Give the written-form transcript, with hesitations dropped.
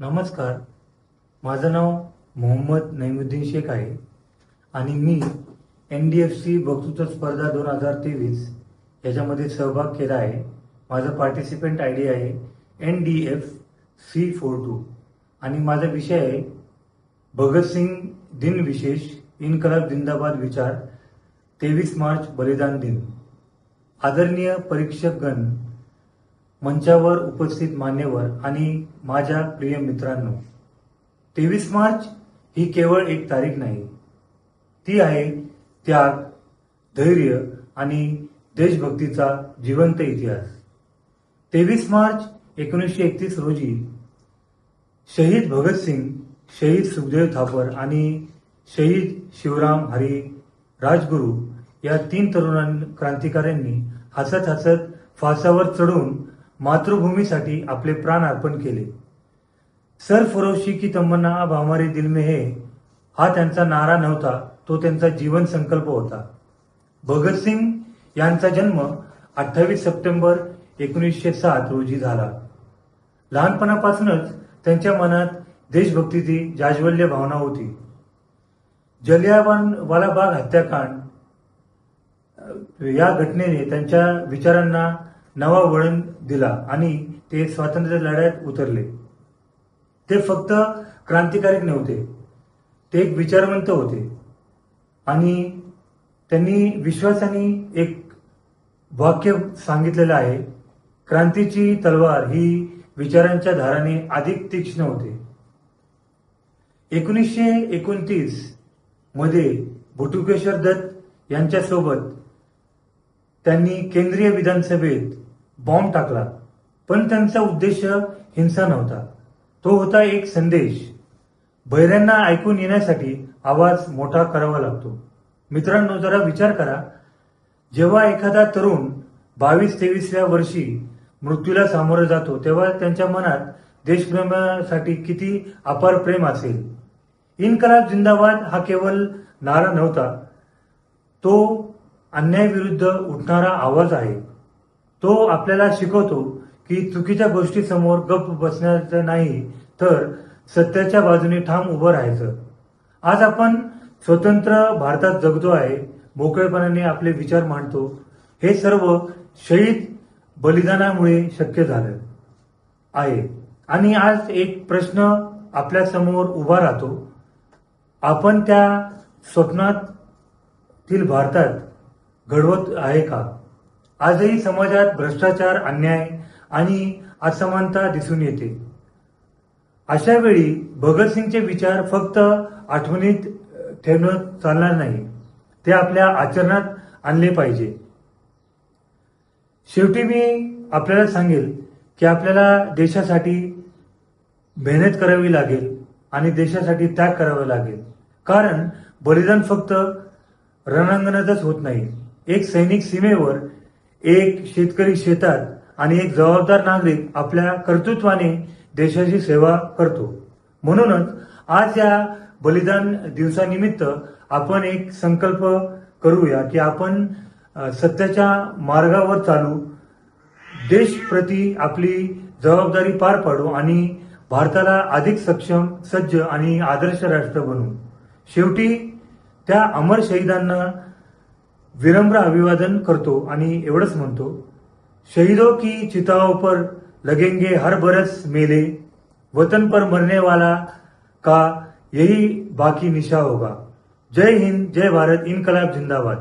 नमस्कार. माझं नाव मोहम्मद नईमुद्दीन शेख आहे आणि मी NDFC वक्तृत्व स्पर्धा 2023 याच्यामध्ये सहभाग केला आहे. माझं पार्टिसिपंट ID आहे NDFC42 आणि माझा विषय आहे भगतसिंग दिन विशेष इन्कलाब जिंदाबाद विचार 23 मार्च बलिदान दिन. आदरणीय परीक्षकगण, मंचावर उपस्थित मान्यवर आणि माझ्या प्रिय मित्रांनो, 23 मार्च ही केवळ एक तारीख नाही, ती आहे त्याग, धैर्य आणि देशभक्तीचा जिवंत इतिहास. 23 मार्च 1931 रोजी शहीद भगतसिंग, शहीद सुखदेव थापर आणि शहीद शिवराम हरी राजगुरू या 3 तरुण क्रांतिकारकांनी हसत हसत फासावर चढून मातृभूमीसाठी आपले प्राण अर्पण केले. सरफरोशी की तमन्ना अब हमारे दिल में है हा त्यांचा नारा नव्हता, तो त्यांचा जीवन संकल्प होता. भगतसिंग यांचा जन्म 28 सप्टेंबर 1907 रोजी झाला. लहानपणापासूनच त्यांच्या मनात देशभक्तीची जाज्वल्य भावना होती. जलियांवाला बाग हत्याकांड या घटनेने त्यांच्या विचारांना नवा वळण दिला आणि ते स्वातंत्र्य लढ्यात उतरले. ते फक्त क्रांतिकारक नव्हते, ते एक विचारवंत होते आणि त्यांनी विश्वासाने एक वाक्य सांगितलेलं आहे, क्रांतीची तलवार ही विचारांच्या धाराने अधिक तीक्ष्ण होते. 1929 मध्ये बटुकेश्वर दत्त यांच्यासोबत त्यांनी केंद्रीय विधानसभेत बॉम्ब टाकला, पण त्यांचा उद्देश हिंसा नव्हता, तो होता एक संदेश. बहिऱ्यांना ऐकून येण्यासाठी आवाज मोठा करावा लागतो. मित्रांनो, जरा विचार करा, जेव्हा एखादा तरुण 22-23व्या वर्षी मृत्यूला सामोरं जातो, तेव्हा त्यांच्या मनात देशप्रेमासाठी किती अपार प्रेम असेल. इन्कलाब जिंदाबाद हा केवळ नारा नव्हता, तो अन्यायाविरुद्ध उठणारा आवाज आहे. तो आपल्याला शिकवतो की चुकीच्या गोष्टीसमोर गप्प बसण्याचं नाही, तर सत्याच्या बाजूने ठाम उभं राहायचं. आज आपण स्वतंत्र भारतात जगतो आहे, मोकळेपणाने आपले विचार मांडतो. हे सर्व शहीद बलिदानामुळे शक्य झालं आहे. आणि आज एक प्रश्न आपल्या समोर उभा राहतो, आपण त्या स्वप्नातील भारतात घडवत आहे का? आजही समाजात भ्रष्टाचार, अन्याय आणि असमानता दिसून येते. अशा वेळी भगतसिंगचे विचार फक्त आठवणीत ठेवणं चालणार नाही, ते आपल्या आचरणात आणले पाहिजे. शेवटी मी आपल्याला सांगेल की आपल्याला देशासाठी मेहनत करावी लागेल आणि देशासाठी त्याग करावा लागेल. कारण बलिदान फक्त रणांगणातच होत नाही. एक सैनिक सीमेवर, एक शेतकरी शेतात आणि एक जबाबदार नागरिक आपल्या कर्तृत्वाने देशाची सेवा करतो. म्हणूनच आज या बलिदान दिवसानिमित्त आपण एक संकल्प करूया की आपण सत्याच्या मार्गावर चालू, देशप्रती आपली जबाबदारी पार पाडू आणि भारताला अधिक सक्षम, सज्ज आणि आदर्श राष्ट्र बनवू. शेवटी त्या अमर शहीदांना विनम्र अभिवादन करतो आणि एवढंच म्हणतो, शहीदों की चिताओं पर लगेंगे हर बरस मेले, वतन पर मरने वाला का यही बाकी निशा होगा. जय हिंद, जय भारत, इन्कलाब जिंदाबाद.